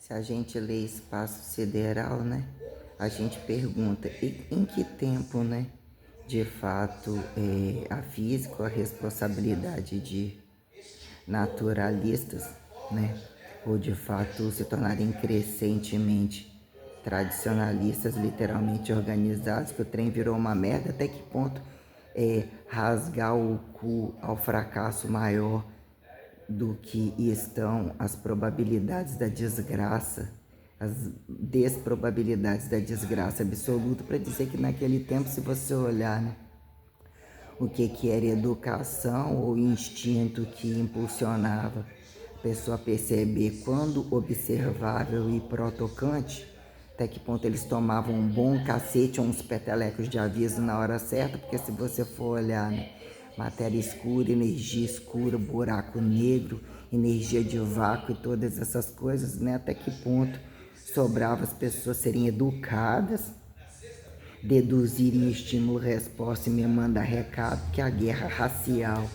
Se a gente lê espaço sideral, né? A gente pergunta em que tempo, né? De fato, a física, a responsabilidade de naturalistas, né? Ou de fato se tornarem crescentemente tradicionalistas, literalmente organizados, que o trem virou uma merda, até que ponto rasgar o cu ao fracasso maior do que estão as probabilidades da desgraça, as desprobabilidades da desgraça absoluta, para dizer que naquele tempo, se você olhar, né, o que era educação ou instinto que impulsionava a pessoa a perceber quando observável e protocante, até que ponto eles tomavam um bom cacete ou uns petelecos de aviso na hora certa, porque se você for olhar, né, matéria escura, buraco negro, energia de vácuo e todas essas coisas, né, até que ponto sobrava as pessoas serem educadas, deduzirem estímulo-resposta e me manda recado que a guerra racial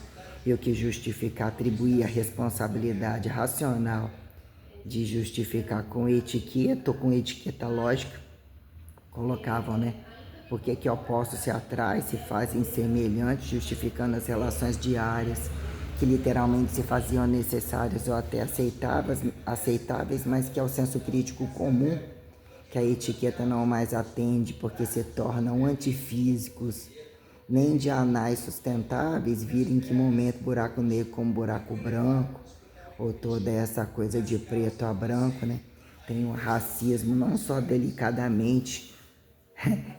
e o que justifica atribuir a responsabilidade racional de justificar com etiqueta ou com etiqueta lógica, colocavam, né? Por que opostos se atraem, se fazem semelhantes, justificando as relações diárias que literalmente se faziam necessárias ou até aceitáveis, mas que é o senso crítico comum que a etiqueta não mais atende porque se tornam antifísicos, nem de anais sustentáveis, vira em que momento buraco negro como buraco branco, ou toda essa coisa de preto a branco, né? Tem um racismo não só delicadamente,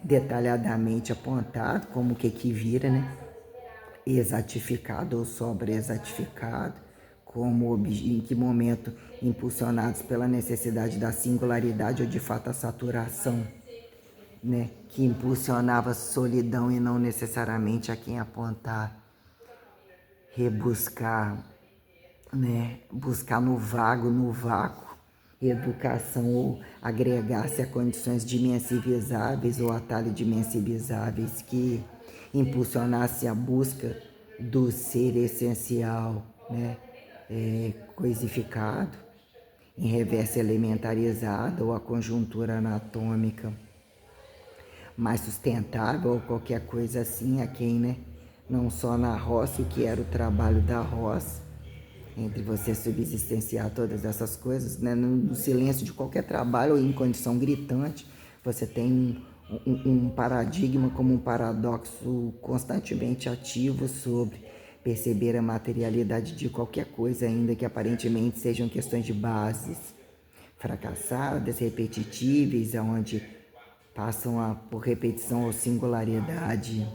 detalhadamente apontado, como o que vira, né? Exatificado ou sobre-exatificado, como em que momento impulsionados pela necessidade da singularidade ou de fato a saturação, né, que impulsionava a solidão e não necessariamente a quem apontar, rebuscar, né, buscar no vago, no vácuo, educação ou agregar-se a condições dimensivizáveis ou atalho dimensivizáveis que impulsionasse a busca do ser essencial, né, coisificado, em reverso elementarizado ou a conjuntura anatômica mais sustentável ou qualquer coisa assim, a quem, né? Não só na roça, o que era o trabalho da roça, entre você subsistenciar todas essas coisas, né? No silêncio de qualquer trabalho ou em condição gritante, você tem um paradigma como um paradoxo constantemente ativo sobre perceber a materialidade de qualquer coisa, ainda que aparentemente sejam questões de bases fracassadas, repetitíveis, aonde passam por repetição ou singularidade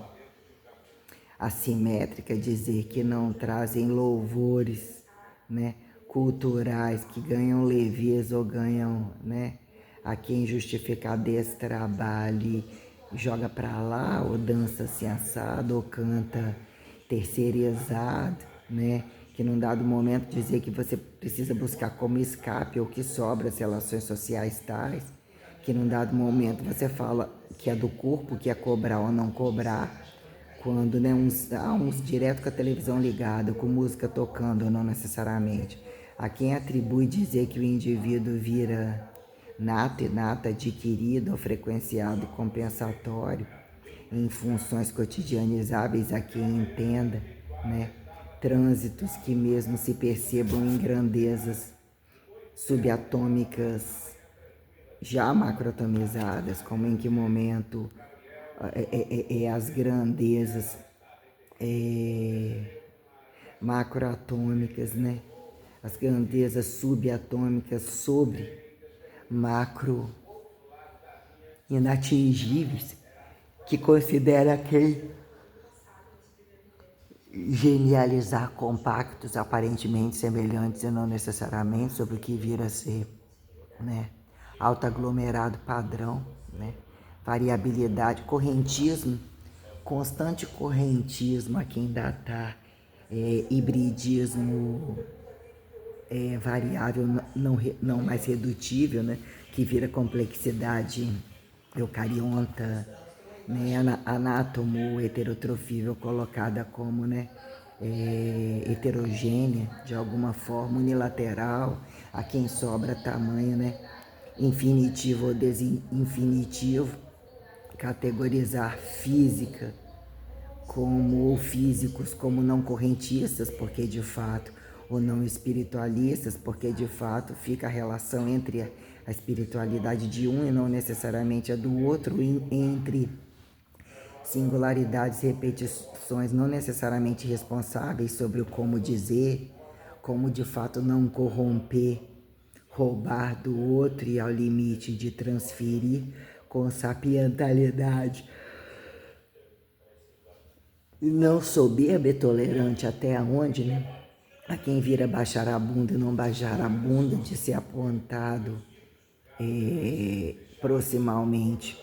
assimétrica, dizer que não trazem louvores, né, culturais, que ganham leveza ou ganham, né, a quem justificar desse trabalho, joga para lá, ou dança assim assado, ou canta terceirizado, né, que num dado momento dizer que você precisa buscar como escape ou que sobra as relações sociais tais, que num dado momento você fala que é do corpo, que é cobrar ou não cobrar, quando, né, uns direto com a televisão ligada, com música tocando ou não necessariamente. A quem atribui dizer que o indivíduo vira nato e nata adquirido ou frequenciado compensatório em funções cotidianizáveis a quem entenda, né, trânsitos que mesmo se percebam em grandezas subatômicas já macroatomizadas, como em que momento as grandezas macroatômicas, né? As grandezas subatômicas sobre macro inatingíveis, que considera quem genializar compactos aparentemente semelhantes e não necessariamente sobre o que vir a ser, né, alto aglomerado padrão, né, variabilidade, correntismo, constante correntismo a quem datar, hibridismo variável não mais redutível, né, que vira complexidade eucarionta, né, anátomo heterotrofível colocada como, né, heterogênea, de alguma forma unilateral, a quem sobra tamanho, né? Infinitivo ou desinfinitivo, categorizar física como ou físicos como não correntistas, porque de fato, ou não espiritualistas, porque de fato fica a relação entre a espiritualidade de um e não necessariamente a do outro, entre singularidades e repetições não necessariamente responsáveis sobre o como dizer, como de fato não corromper, roubar do outro e ao limite de transferir com sapientalidade e não soberba e tolerante até onde, né? A quem vira baixar a bunda e não baixar a bunda de ser apontado proximalmente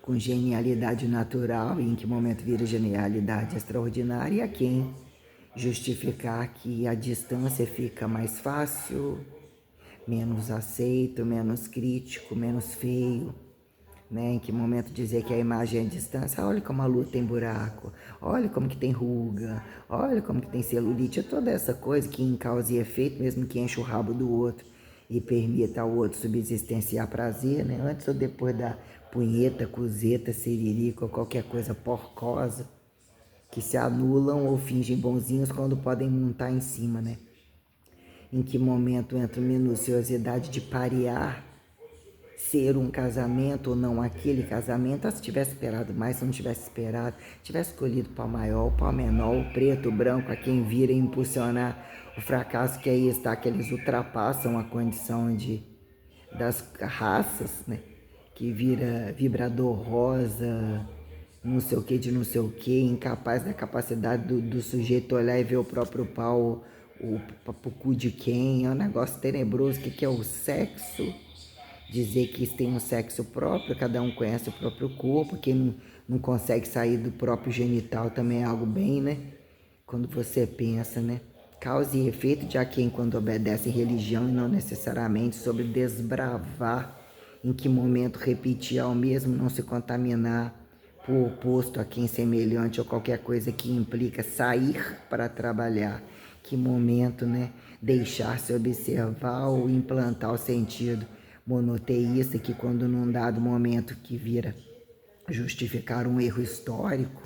com genialidade natural e em que momento vira genialidade extraordinária, e a quem justificar que a distância fica mais fácil, menos aceito, menos crítico, menos feio, né? Em que momento dizer que a imagem é a distância, olha como a lua tem buraco, olha como que tem ruga, olha como que tem celulite, é toda essa coisa que em causa e efeito, mesmo que enche o rabo do outro e permita ao outro subsistenciar prazer, né? Antes ou depois da punheta, cuzeta, siririca ou qualquer coisa porcosa, que se anulam ou fingem bonzinhos quando podem montar em cima, né? Em que momento entra a minuciosidade de parear ser um casamento ou não aquele casamento. Se tivesse esperado mais, se não tivesse esperado, tivesse escolhido o pau maior, o pau menor, o preto, o branco, a quem vira impulsionar o fracasso, que aí está que eles ultrapassam a condição das raças, né? Que vira vibrador rosa, não sei o que de não sei o que, incapaz da capacidade do sujeito olhar e ver o próprio pau, o cu de quem, é um negócio tenebroso. O que é o sexo? Dizer que tem um sexo próprio, cada um conhece o próprio corpo, quem não consegue sair do próprio genital também é algo bem, né? Quando você pensa, né? Causa e efeito de a quem quando obedece religião e não necessariamente sobre desbravar em que momento repetir ao mesmo, não se contaminar por oposto a quem semelhante ou qualquer coisa que implica sair para trabalhar. Que momento, né? Deixar-se observar ou implantar o sentido monoteísta que quando num dado momento que vira justificar um erro histórico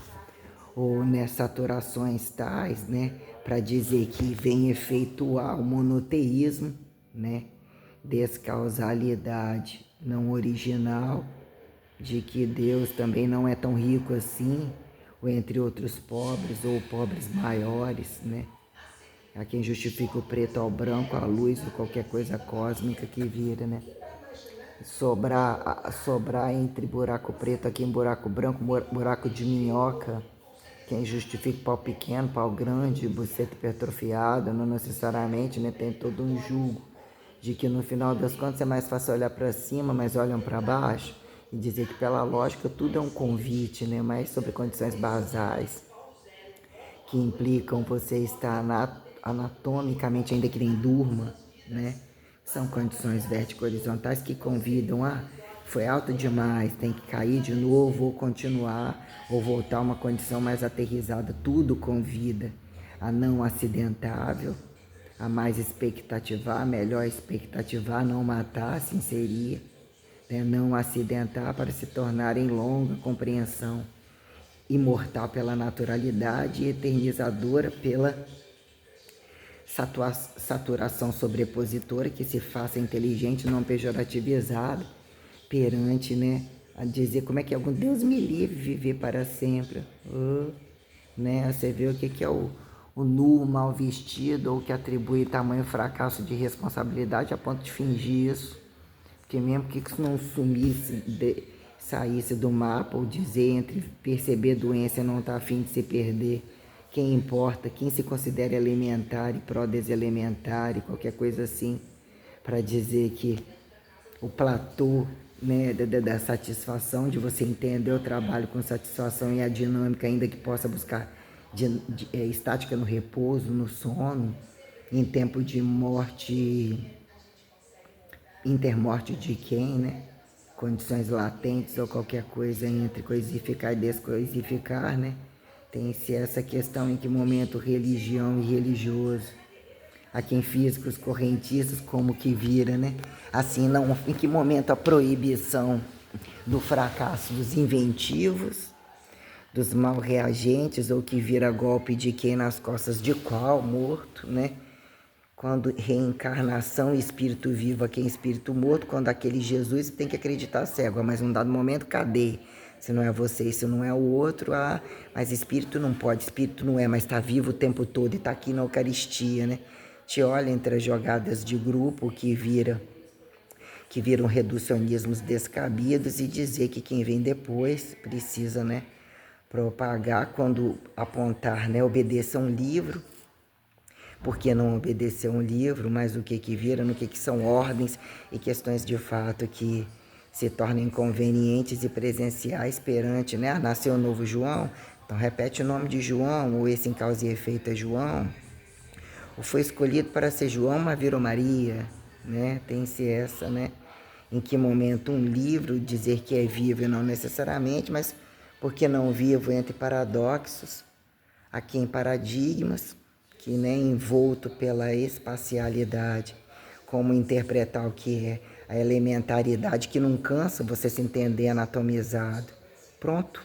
ou saturações tais, né, para dizer que vem efetuar o monoteísmo, né, descausalidade não original, de que Deus também não é tão rico assim, ou entre outros pobres, ou pobres maiores, né, a quem justifica o preto ao branco, a luz ou qualquer coisa cósmica que vira, né, sobrar entre buraco preto aqui em buraco branco, buraco de minhoca. Quem justifica pau pequeno, pau grande, buceta hipertrofiada, não necessariamente, né? Tem todo um julgo de que no final das contas é mais fácil olhar para cima, mas olham para baixo, e dizer que pela lógica tudo é um convite, né? Mas sobre condições basais que implicam você estar anatomicamente, ainda que nem durma, né? São condições vertico-horizontais que convidam a foi alto demais, tem que cair de novo ou continuar ou voltar a uma condição mais aterrissada. Tudo convida a não acidentável, a mais expectativar, melhor expectativar, não matar, se inserir, né? Não acidentar para se tornar em longa compreensão, imortal pela naturalidade e eternizadora pela saturação sobrepositora, que se faça inteligente, não pejorativizado, perante, né, a dizer como é que algum Deus me livre viver para sempre. Né? Você vê o que é o nu mal vestido, ou que atribui tamanho fracasso de responsabilidade a ponto de fingir isso. Porque mesmo que isso não sumisse, saísse do mapa, ou dizer entre perceber doença e não estar afim de se perder, quem importa, quem se considera elementar e pró-deselementar e qualquer coisa assim, para dizer que o platô, né, da satisfação, de você entender o trabalho com satisfação e a dinâmica, ainda que possa buscar estática no repouso, no sono, em tempo de morte, intermorte de quem, né? Condições latentes ou qualquer coisa entre coisificar e descoisificar, né? Tem-se essa questão em que momento religião e religioso. Aqui em físicos correntistas, como que vira, né? Assim, não, em que momento a proibição do fracasso dos inventivos, dos mal reagentes, ou que vira golpe de quem nas costas de qual morto, né? Quando reencarnação e espírito vivo a quem espírito morto, quando aquele Jesus tem que acreditar cego, mas num dado momento, cadê? Se não é você, se não é o outro, mas espírito não pode, espírito não é, mas está vivo o tempo todo e está aqui na Eucaristia, né? Te olha entre as jogadas de grupo que viram reducionismos descabidos e dizer que quem vem depois precisa, né, propagar quando apontar, né, obedeça a um livro. Por que não obedecer a um livro, mas o que vira, no que são ordens e questões de fato que se tornam inconvenientes e presenciais perante, né? Nasceu o novo João, então repete o nome de João, ou esse em causa e efeito é João, ou foi escolhido para ser João, mas virou Maria, né? Tem-se essa, né? Em que momento um livro dizer que é vivo e não necessariamente, mas porque não vivo entre paradoxos, aqui em paradigmas, que nem envolto pela espacialidade, como interpretar o que é a elementaridade, que não cansa você se entender anatomizado. Pronto,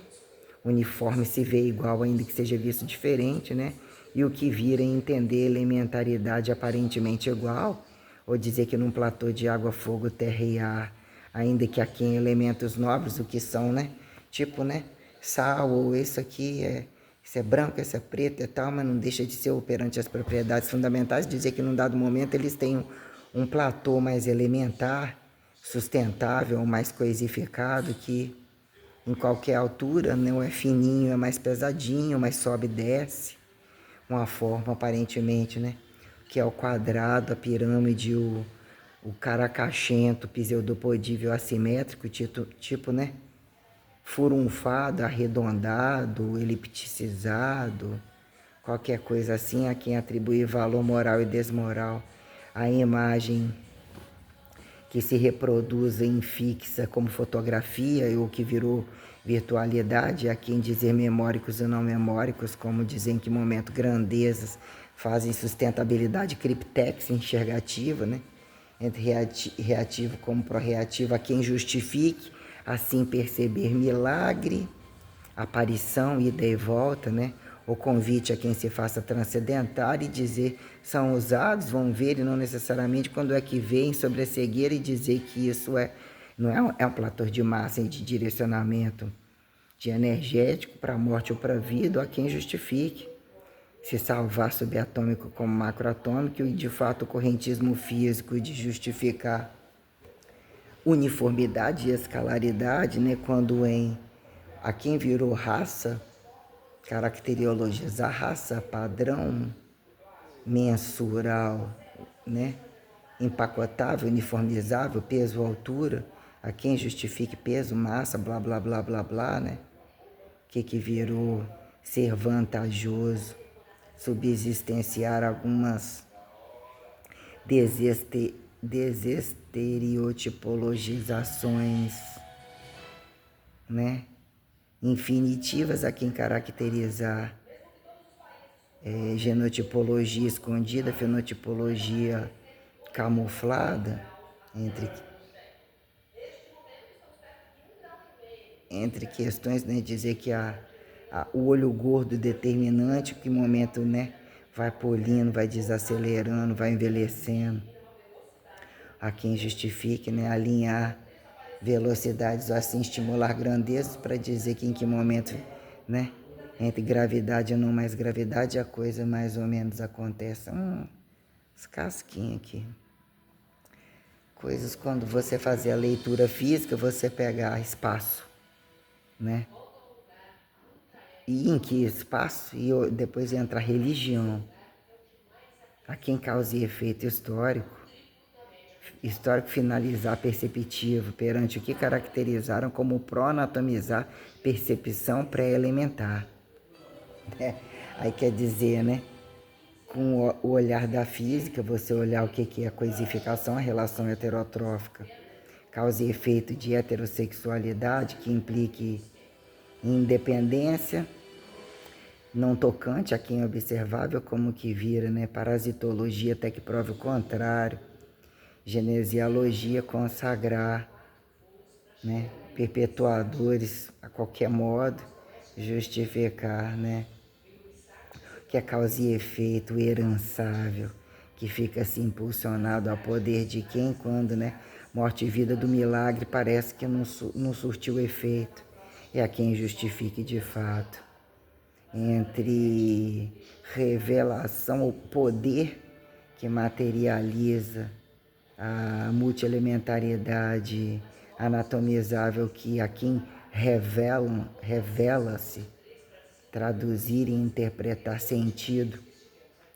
o uniforme se vê igual, ainda que seja visto diferente, né? E o que vira entender elementaridade aparentemente igual, ou dizer que num platô de água, fogo, terra e ar, ainda que aqui em elementos nobres, o que são, né? Tipo, né? Sal, ou isso aqui isso é branco, isso é preto e tal, mas não deixa de ser perante as propriedades fundamentais, dizer que num dado momento eles têm um platô mais elementar, sustentável, mais coisificado, que em qualquer altura não é fininho, é mais pesadinho, mas sobe e desce, uma forma aparentemente, né? Que é o quadrado, a pirâmide, o caracachento, pseudopodível assimétrico, tipo, né? Furunfado, arredondado, elipticizado, qualquer coisa assim, a quem atribui valor moral e desmoral à imagem que se reproduz em fixa como fotografia, ou que virou virtualidade, a quem dizer memóricos e não memóricos, como dizer em que momento grandezas fazem sustentabilidade criptex enxergativa, né? Entre reativo como pró-reativo, a quem justifique, assim perceber milagre, aparição, ida e volta, né? O convite a quem se faça transcendentar e dizer são usados, vão ver e não necessariamente quando é que veem sobre a cegueira e dizer que isso não é um platô de massa e de direcionamento de energético para a morte ou para a vida, a quem justifique se salvar subatômico como macroatômico e de fato o correntismo físico de justificar uniformidade e escalaridade, né? Quando a quem virou raça, caracteriologizar raça, padrão, mensural, né? Empacotável, uniformizável, peso, altura, a quem justifique peso, massa, blá, blá, blá, blá, blá, né? Que virou ser vantajoso, subsistenciar algumas desestereotipologizações, né? Infinitivas a quem caracterizar genotipologia escondida, fenotipologia camuflada, entre questões, né, dizer que o olho gordo determinante, que momento, né, vai polindo, vai desacelerando, vai envelhecendo, a quem justifique, né, alinhar velocidades, ou assim estimular grandezas para dizer que em que momento, né, entre gravidade e não mais gravidade, a coisa mais ou menos acontece. Os casquinhos aqui. Coisas quando você fazer a leitura física, você pegar espaço, né? E em que espaço? E depois entra a religião. A quem causa e efeito histórico. Histórico finalizar perceptivo perante o que caracterizaram como pró-anatomizar percepção pré-elementar. Aí quer dizer, né? Com o olhar da física, você olhar o que é a coisificação, a relação heterotrófica, causa e efeito de heterossexualidade, que implique independência, não tocante a quem é observável como que vira, né? Parasitologia até que prove o contrário. Genesiologia consagrar, né? Perpetuadores a qualquer modo, justificar, né? Que é causa e efeito herançável, que fica assim impulsionado ao poder de quem, quando, né? Morte e vida do milagre parece que não surtiu efeito. É a quem justifique de fato. Entre revelação, o poder que materializa a multielementaridade anatomizável que a quem revela-se, traduzir e interpretar sentido,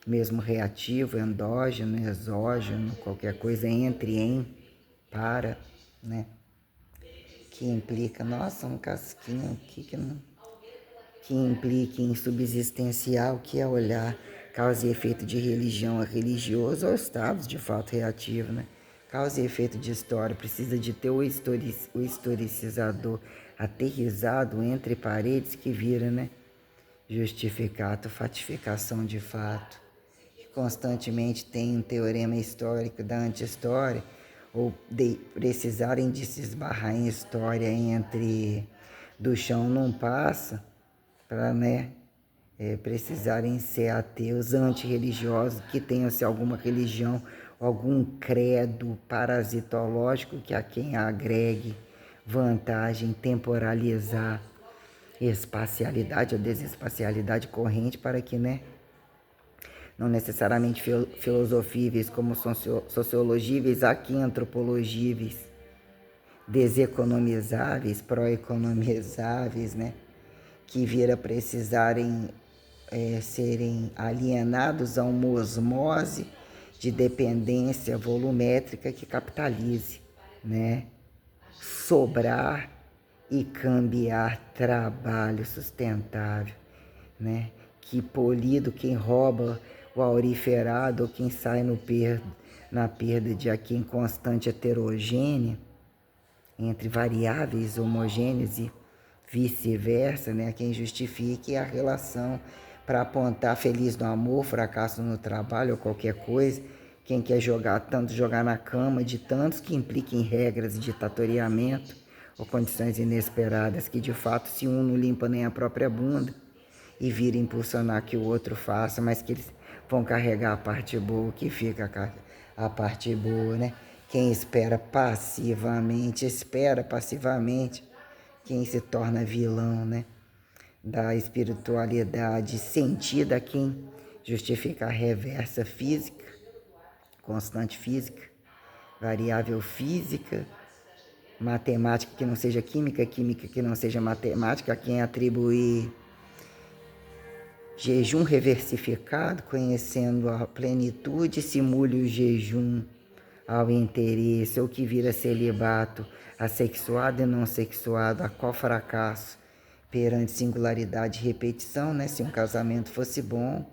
mesmo reativo, endógeno, exógeno, qualquer coisa entre, em, para, né? Que implica, nossa, um casquinho aqui que implique em subsistencial, que é olhar causa e efeito de religião a religioso ou estados de fato reativo, né? Causa e efeito de história, precisa de ter o historicizador aterrizado entre paredes que vira, né? Justificado, fatificação de fato, que constantemente tem um teorema histórico da anti-história, ou de precisarem de se esbarrar em história entre do chão não passa, para, né, precisarem ser ateus, antirreligiosos, que tenham-se alguma religião, algum credo parasitológico que a quem agregue vantagem, temporalizar espacialidade ou desespacialidade corrente para que, né, não necessariamente filosofíveis como sociologíveis, aqui antropologíveis, deseconomizáveis, pró-economizáveis, né, que vir a precisarem serem alienados a uma osmose de dependência volumétrica que capitalize, né? Sobrar e cambiar trabalho sustentável, né? Que polido quem rouba o auriferado ou quem sai na perda de aqui em constante heterogênea entre variáveis homogêneas e vice-versa, né? Quem justifique a relação para apontar feliz no amor, fracasso no trabalho ou qualquer coisa. Quem quer jogar tanto, jogar na cama de tantos que impliquem regras de ditatoriamento ou condições inesperadas que de fato se um não limpa nem a própria bunda e vira impulsionar que o outro faça, mas que eles vão carregar a parte boa, que fica a parte boa, né? Quem espera passivamente, quem se torna vilão, né? Da espiritualidade sentida, quem justifica a reversa física, constante física, variável física, matemática que não seja química, química que não seja matemática, a quem atribuir jejum reversificado, conhecendo a plenitude, simule o jejum ao interesse, ou que vira celibato, assexuado e não sexuado, a qual fracasso perante singularidade e repetição, né? Se um casamento fosse bom,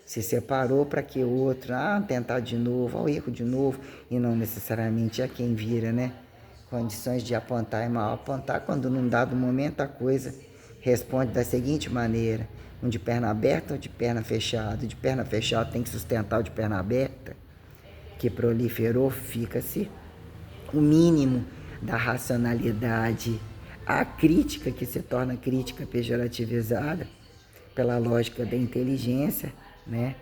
se separou para que o outro, tentar de novo, ao erro de novo, e não necessariamente é quem vira, né? Condições de apontar e mal apontar, quando num dado momento a coisa responde da seguinte maneira: um de perna aberta ou de perna fechada? De perna fechada tem que sustentar o de perna aberta, que proliferou, fica-se o mínimo da racionalidade. A crítica, que se torna crítica pejorativizada pela lógica da inteligência, né?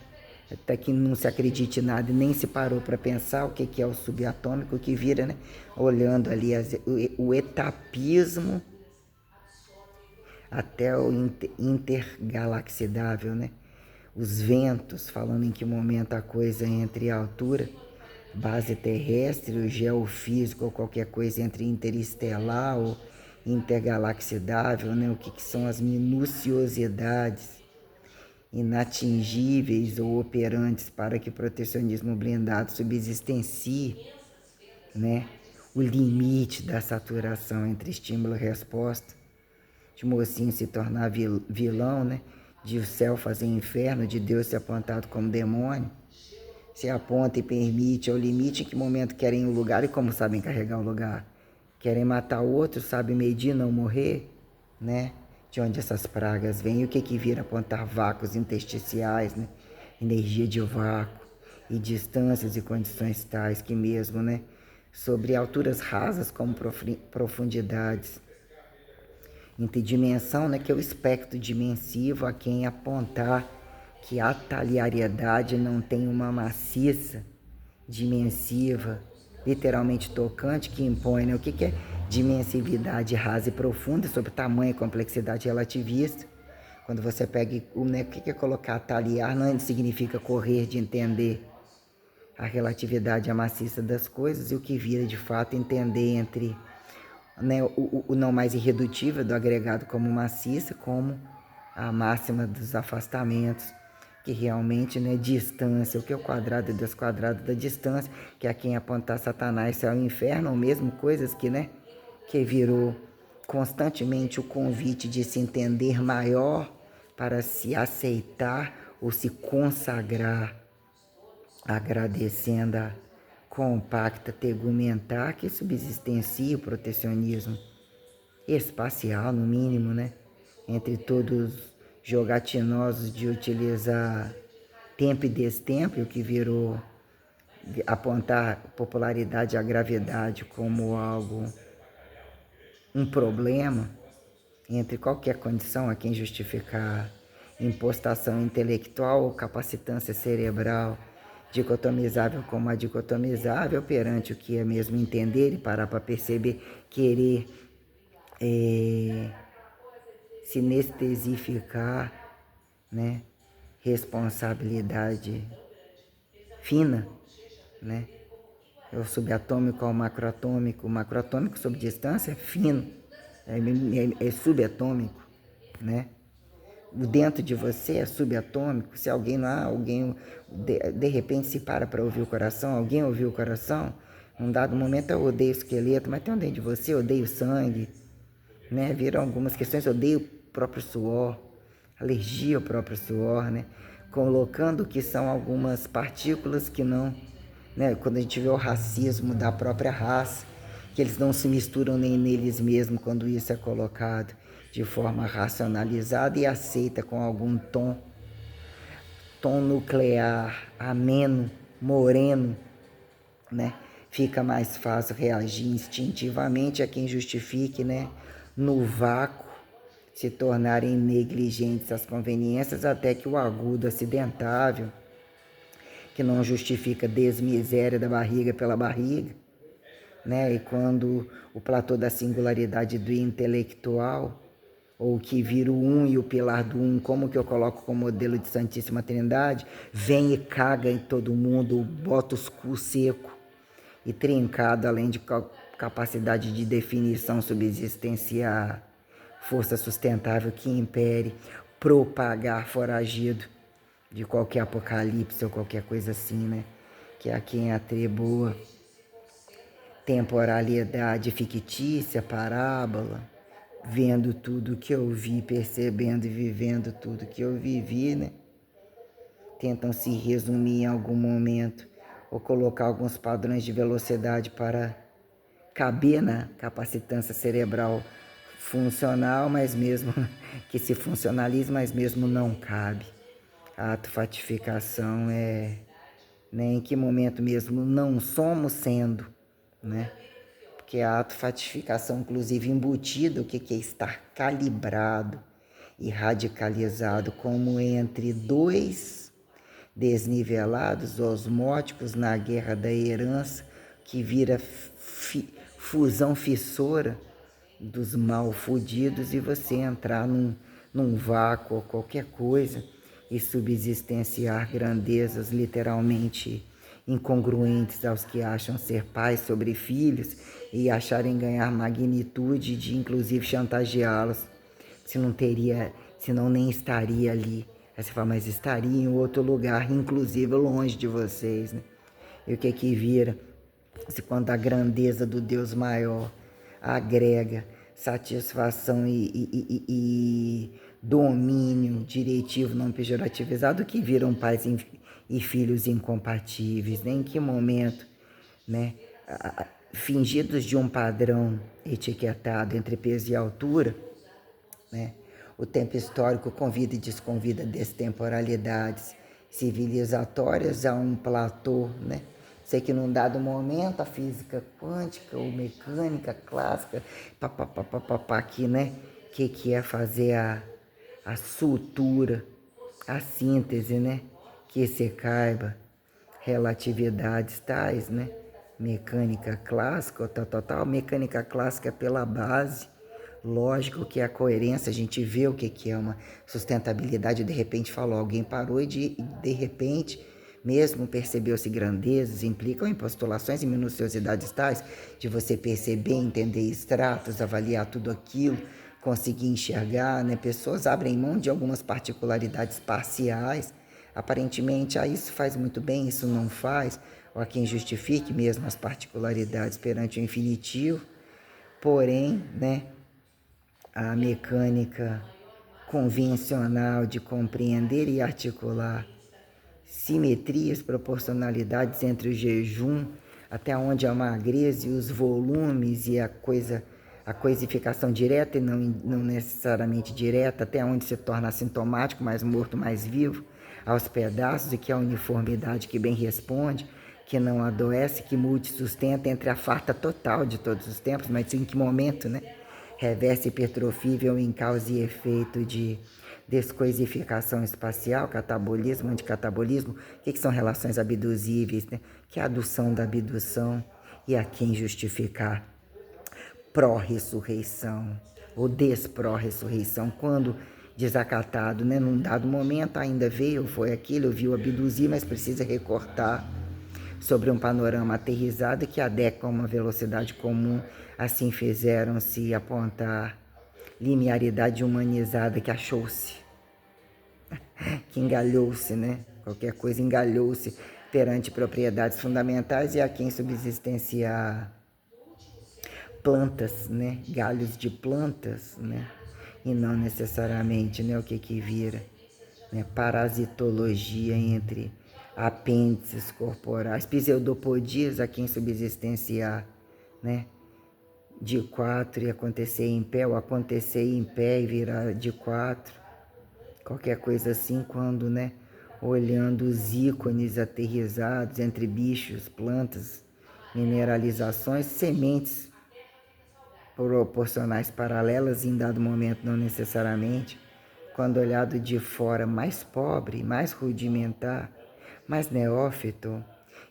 Até que não se acredite nada e nem se parou para pensar o que é o subatômico, que vira, né? Olhando ali o etapismo até o intergalaxidável, né? Os ventos, falando em que momento a coisa entre a altura, base terrestre, o geofísico ou qualquer coisa entre interestelar ou intergalaxidável, né? O que são as minuciosidades inatingíveis ou operantes para que o protecionismo blindado subsistencie, né? O limite da saturação entre estímulo e resposta, de mocinho se tornar vilão, né? De o céu fazer inferno, de Deus ser apontado como demônio. Se aponta e permite ao limite em que momento querem o lugar e como sabem carregar o lugar. Querem matar o outro, sabem medir, não morrer, né? de onde essas pragas vêm, e o que vira apontar vácuos intersticiais, né? Energia de vácuo e distâncias e condições tais que mesmo, né? Sobre alturas rasas como profundidades, interdimensão, né? Que é o espectro dimensivo a quem apontar que a talhariedade não tem uma maciça dimensiva, literalmente tocante, que impõe, né? O que é dimensividade rasa e profunda sobre tamanho e complexidade relativista? Quando você pega, né, o que é colocar talhar, não significa correr de entender a relatividade, a maciça das coisas, e o que vira de fato entender entre, né, o não mais irredutível do agregado como maciça, como a máxima dos afastamentos, que realmente, né, distância, o que é o quadrado e o desquadrado da distância, que é quem apontar Satanás, céu e inferno, ou mesmo coisas que, né, que virou constantemente o convite de se entender maior para se aceitar ou se consagrar, agradecendo a compacta tegumentar que subsistencia o protecionismo espacial, no mínimo, né? Entre todos jogatinosos de utilizar tempo e destempo, o que virou apontar popularidade e a gravidade como algo, um problema, entre qualquer condição a quem justificar impostação intelectual ou capacitância cerebral, dicotomizável como adicotomizável, perante o que é mesmo entender e parar para perceber, querer sinestesificar, né? Responsabilidade fina, né? É o subatômico ao macroatômico. O macroatômico sob distância é fino, é subatômico, né? O dentro de você é subatômico. Se alguém lá, alguém de repente se para ouvir o coração, alguém ouviu o coração, num dado momento eu odeio o esqueleto, mas tem um dentro de você, eu odeio sangue, né? Viram algumas questões, eu odeio o próprio suor, alergia ao próprio suor, né? Colocando que são algumas partículas que não, né? Quando a gente vê o racismo da própria raça, que eles não se misturam nem neles mesmos quando isso é colocado de forma racionalizada e aceita com algum tom nuclear, ameno, moreno, né? Fica mais fácil reagir instintivamente a quem justifique, né? No vácuo, se tornarem negligentes às conveniências até que o agudo acidentável, que não justifica desmiséria da barriga pela barriga, né? E quando o platô da singularidade do intelectual, ou que vira o um e o pilar do um, como que eu coloco como modelo de Santíssima Trindade, vem e caga em todo mundo, bota os cu seco e trincado, além de capacidade de definição subsistenciar, força sustentável que impere, propagar foragido de qualquer apocalipse ou qualquer coisa assim, né? Que é a quem atribua temporalidade fictícia, parábola, vendo tudo que eu vi, percebendo e vivendo tudo que eu vivi, né? Tentam se resumir em algum momento ou colocar alguns padrões de velocidade para caber na capacitância cerebral funcional, mas mesmo que se funcionalize, mas mesmo não cabe. A autofatificação é, né, em que momento mesmo não somos sendo, né? Porque a autofatificação, inclusive embutida, o que é estar calibrado e radicalizado como entre dois desnivelados osmóticos na guerra da herança, que vira fusão fissura dos mal fudidos e você entrar num vácuo ou qualquer coisa e subsistenciar grandezas literalmente incongruentes aos que acham ser pais sobre filhos e acharem ganhar magnitude de inclusive chantageá-los, se não teria, se não nem estaria ali. Aí você fala, mas estaria em outro lugar, inclusive longe de vocês, né? E o que vira? Se quando a grandeza do Deus maior agrega satisfação e domínio diretivo não pejorativizado, que viram pais e filhos incompatíveis, né? Em que momento, né? Fingidos de um padrão etiquetado entre peso e altura, né? O tempo histórico convida e desconvida destemporalidades civilizatórias a um platô, né? Sei que num dado momento a física quântica ou mecânica clássica, papapá, aqui, né? Que é fazer a sutura, a síntese, né? Que se caiba relatividades tais, né? Mecânica clássica, tal. Mecânica clássica é pela base, lógico que é a coerência, a gente vê o que é uma sustentabilidade, de repente falou, alguém parou e de repente mesmo percebeu-se grandezas, implicam em postulações e minuciosidades tais de você perceber, entender extratos, avaliar tudo aquilo, conseguir enxergar, né? Pessoas abrem mão de algumas particularidades parciais, aparentemente, isso faz muito bem, isso não faz, ou a quem justifique mesmo as particularidades perante o infinitivo, porém, né, a mecânica convencional de compreender e articular simetrias, proporcionalidades entre o jejum, até onde a magreza e os volumes e a coisificação direta e não necessariamente direta, até onde se torna assintomático, mais morto, mais vivo, aos pedaços, e que a uniformidade que bem responde, que não adoece, que multi-sustenta entre a farta total de todos os tempos, mas em que momento, né? Reverse hipertrofível em causa e efeito de descoisificação espacial, catabolismo, anticatabolismo, que são relações abduzíveis, né? Que é a adução da abdução e a quem justificar pró-ressurreição ou despró-ressurreição, quando desacatado, né? Num dado momento ainda veio, foi aquilo, viu abduzir, mas precisa recortar sobre um panorama aterrissado que adequa a uma velocidade comum, assim fizeram-se apontar linearidade humanizada que achou-se, que engalhou-se, né? Qualquer coisa engalhou-se perante propriedades fundamentais e a quem subsistenciar plantas, né? Galhos de plantas, né? E não necessariamente, né? O que vira, né? Parasitologia entre apêndices corporais, pseudopodias a quem subsistenciar, né? De quatro e acontecer em pé, ou acontecer em pé e virar de quatro, qualquer coisa assim, quando, né? Olhando os ícones aterrizados entre bichos, plantas, mineralizações, sementes proporcionais paralelas, em dado momento não necessariamente, quando olhado de fora mais pobre, mais rudimentar, mais neófito,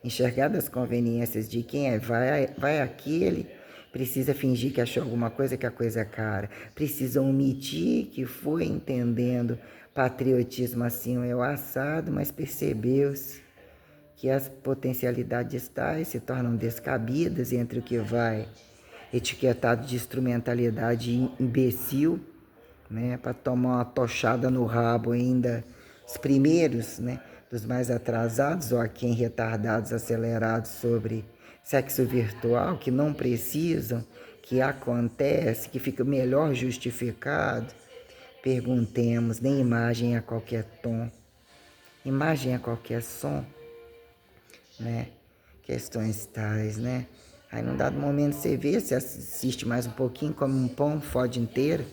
enxergado as conveniências de quem vai aquele, precisa fingir que achou alguma coisa, que a coisa é cara, precisa omitir que foi entendendo patriotismo assim é o assado, mas percebeu-se que as potencialidades tais se tornam descabidas entre o que vai etiquetado de instrumentalidade imbecil, né, para tomar uma tochada no rabo ainda os primeiros, né, dos mais atrasados ou a quem retardados, acelerados sobre sexo virtual, que não precisam, que acontece, que fica melhor justificado. Perguntemos, nem imagem a qualquer tom, imagem a qualquer som, né? Questões tais, né? Aí num dado momento você vê, você assiste mais um pouquinho, come um pão, fode inteiro,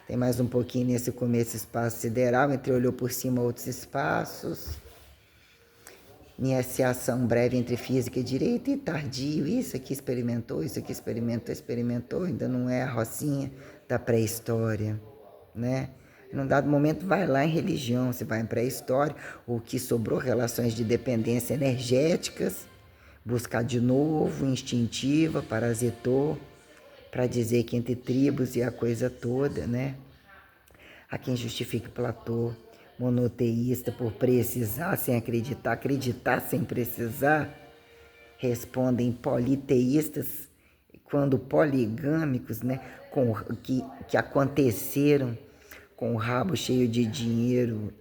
tem mais um pouquinho nesse começo espaço sideral, entre olhou por cima outros espaços, iniciação breve entre física e direito e tardio, isso aqui experimentou, experimentou, ainda não é a rocinha da pré-história, né? Num dado momento vai lá em religião, você vai em pré-história, o que sobrou, relações de dependência energéticas, buscar de novo, instintiva, parasitou, para dizer que entre tribos e a coisa toda, né? Há quem justifique Platô, monoteísta, por precisar sem acreditar, acreditar sem precisar, respondem politeístas, quando poligâmicos, né? Que aconteceram com o rabo cheio de dinheiro,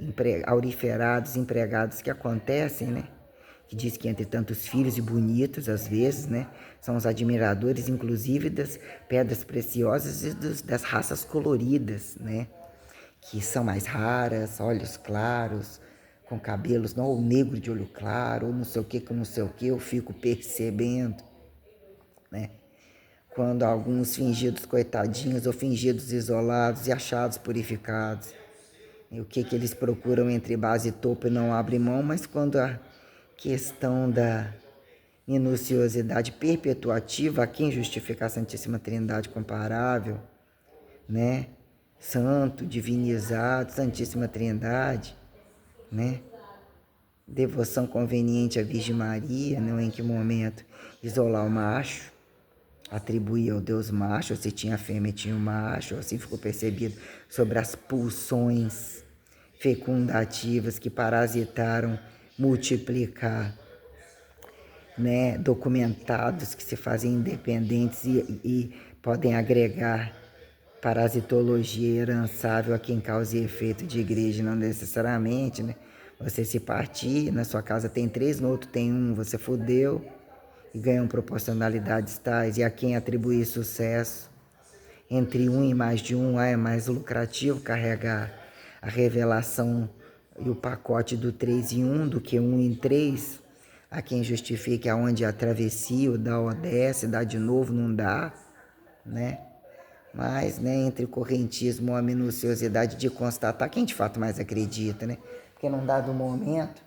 auriferados, empregados, que acontecem, né? Que diz que entre tantos filhos e bonitos, às vezes, né? São os admiradores, inclusive, das pedras preciosas e das raças coloridas, né? Que são mais raras, olhos claros, com cabelos, não, ou negro de olho claro, ou não sei o que, com não sei o que, eu fico percebendo, né? quando alguns fingidos coitadinhos ou fingidos isolados e achados purificados. E o que eles procuram entre base e topo e não abrem mão, mas quando a questão da minuciosidade perpetuativa, a quem justifica a Santíssima Trindade comparável, né? Santo, divinizado, Santíssima Trindade, né? Devoção conveniente à Virgem Maria, não em que momento isolar o macho, atribuir ao Deus macho, ou se tinha fêmea tinha o macho, assim ficou percebido sobre as pulsões fecundativas que parasitaram multiplicar, né, documentados que se fazem independentes e podem agregar parasitologia herançável a quem causa e efeito de igreja, não necessariamente, né? Você se partir, na sua casa tem 3, no outro tem 1, você fudeu e ganham proporcionalidades tais, e a quem atribuir sucesso entre 1 e mais de 1, é mais lucrativo carregar a revelação e o pacote do 3 em 1 do que 1 em 3, a quem justifique aonde a travessia, o dá ou desce, dá de novo, não dá, né? Mas, né, entre o correntismo e a minuciosidade de constatar quem de fato mais acredita, né? Porque num dado momento,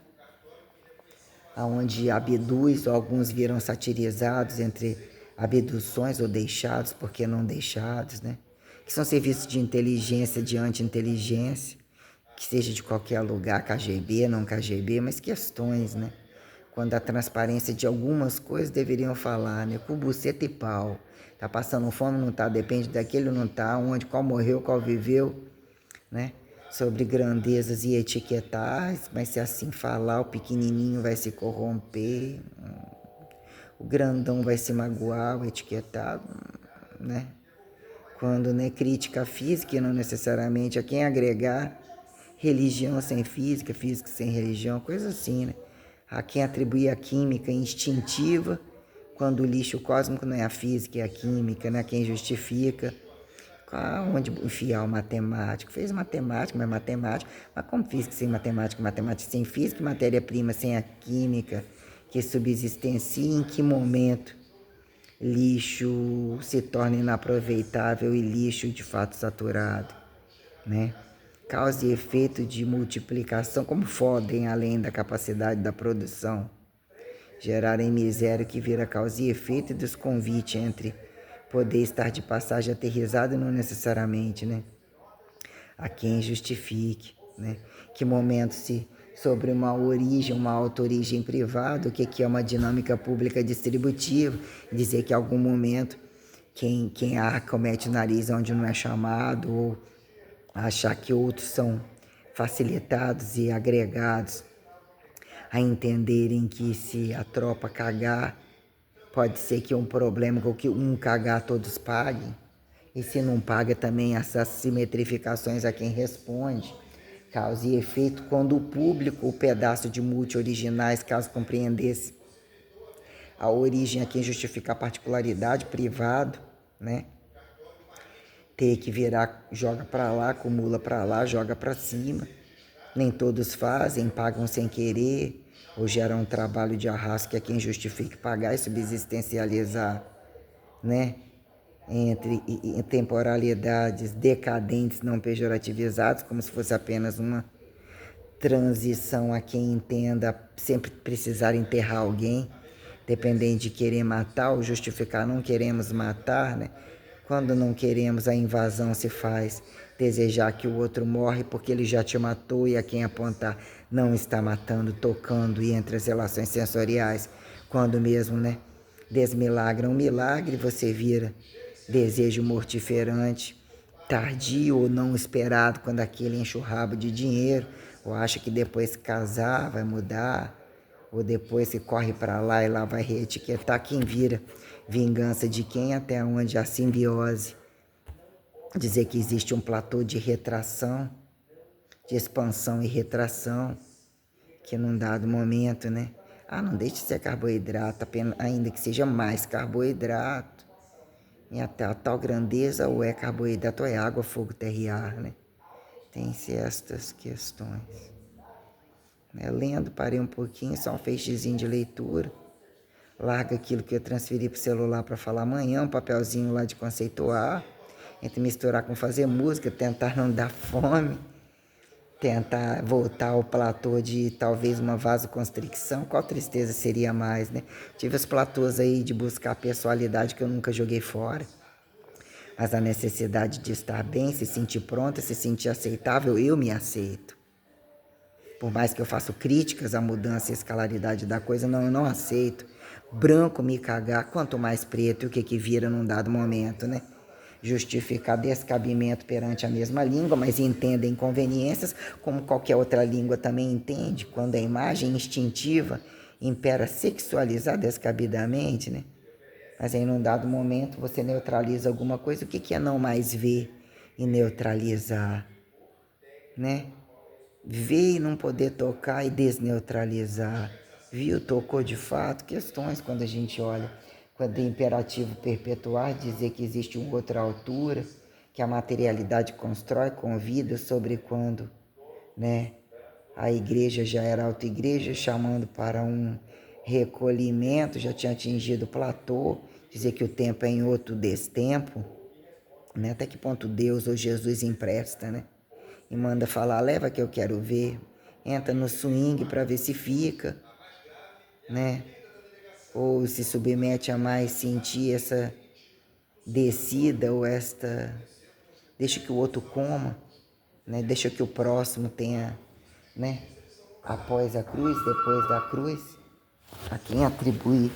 onde abduz, ou alguns viram satirizados entre abduções ou deixados, porque não deixados, né? Que são serviços de inteligência diante inteligência, que seja de qualquer lugar, KGB, não KGB, mas questões, né? Quando a transparência de algumas coisas deveriam falar, né? Com buceta e pau. Tá passando fome, não tá? Depende daquele, não tá? Onde, qual morreu, qual viveu, né? Sobre grandezas e etiquetais, mas se assim falar, o pequenininho vai se corromper, o grandão vai se magoar, o etiquetado, né? Quando, né, crítica física e não necessariamente a quem agregar religião sem física, física sem religião, coisa assim, né? A quem atribuir a química instintiva, quando o lixo cósmico não é a física, é a química, né? Quem justifica, onde enfiar o matemático? Fez matemática, mas como física sem matemática, matemática sem física, matéria-prima sem a química que subsistencia, em que momento lixo se torna inaproveitável e lixo de fato saturado, né? Causa e efeito de multiplicação, como fodem além da capacidade da produção, gerarem miséria que vira causa e efeito e desconvite entre poder estar de passagem aterrissado e não necessariamente, né? A quem justifique, né? Que momento se sobre uma origem, uma auto-origem privada, o que é uma dinâmica pública distributiva, dizer que em algum momento quem arca mete o nariz onde não é chamado, ou achar que outros são facilitados e agregados a entenderem que se a tropa cagar, pode ser que um problema com que um cagar todos paguem, e se não paga também essas simetrificações a quem responde, causa e efeito, quando o público, o pedaço de multi-originais, caso compreendesse a origem a quem justifica a particularidade, privado, né? Ter que virar, joga para lá, acumula para lá, joga para cima. Nem todos fazem, pagam sem querer, ou geram um trabalho de arrasto que é quem justifique pagar e subsistencializar, né? Entre temporalidades decadentes, não pejorativizadas, como se fosse apenas uma transição a quem entenda sempre precisar enterrar alguém, dependente de querer matar ou justificar não queremos matar, né? Quando não queremos, a invasão se faz desejar que o outro morre porque ele já te matou e a quem apontar não está matando, tocando e entre as relações sensoriais, quando mesmo, né, desmilagra um milagre, você vira desejo mortiferante, tardio ou não esperado, quando aquele enche o rabo de dinheiro, ou acha que depois que casar vai mudar, ou depois que corre para lá e lá vai reetiquetar, quem vira vingança de quem, até onde a simbiose, dizer que existe um platô de retração, de expansão e retração, que num dado momento, né? Não deixe de ser carboidrato, apenas, ainda que seja mais carboidrato. E até a tal grandeza ou é carboidrato ou é água, fogo, terra e ar, né? Tem-se estas questões. Lendo, parei um pouquinho, só um feixezinho de leitura. Larga aquilo que eu transferi pro celular para falar amanhã, um papelzinho lá de conceituar, entre misturar com fazer música, tentar não dar fome, tentar voltar ao platô de talvez uma vasoconstricção. Qual tristeza seria mais, né? Tive os platôs aí de buscar a pessoalidade que eu nunca joguei fora. Mas a necessidade de estar bem, se sentir pronta, se sentir aceitável, eu me aceito. Por mais que eu faça críticas à mudança e escalaridade da coisa, não, eu não aceito. Branco me cagar, quanto mais preto, e o que vira num dado momento, né? Justificar descabimento perante a mesma língua, mas entenda inconveniências, como qualquer outra língua também entende, quando a imagem instintiva impera sexualizar descabidamente, né? Mas aí num dado momento você neutraliza alguma coisa, o que é não mais ver e neutralizar, né? Ver e não poder tocar e desneutralizar. Viu, tocou de fato, questões quando a gente olha, quando é imperativo perpetuar, dizer que existe uma outra altura, que a materialidade constrói, convida sobre quando, né? A igreja já era auto-igreja, chamando para um recolhimento, já tinha atingido o platô, dizer que o tempo é em outro destempo, né? Até que ponto Deus ou Jesus empresta, né? E manda falar, leva que eu quero ver, entra no swing para ver se fica, né? Ou se submete a mais sentir essa descida ou esta, deixa que o outro coma, né? Deixa que o próximo tenha, né? Após a cruz, depois da cruz, a quem atribuir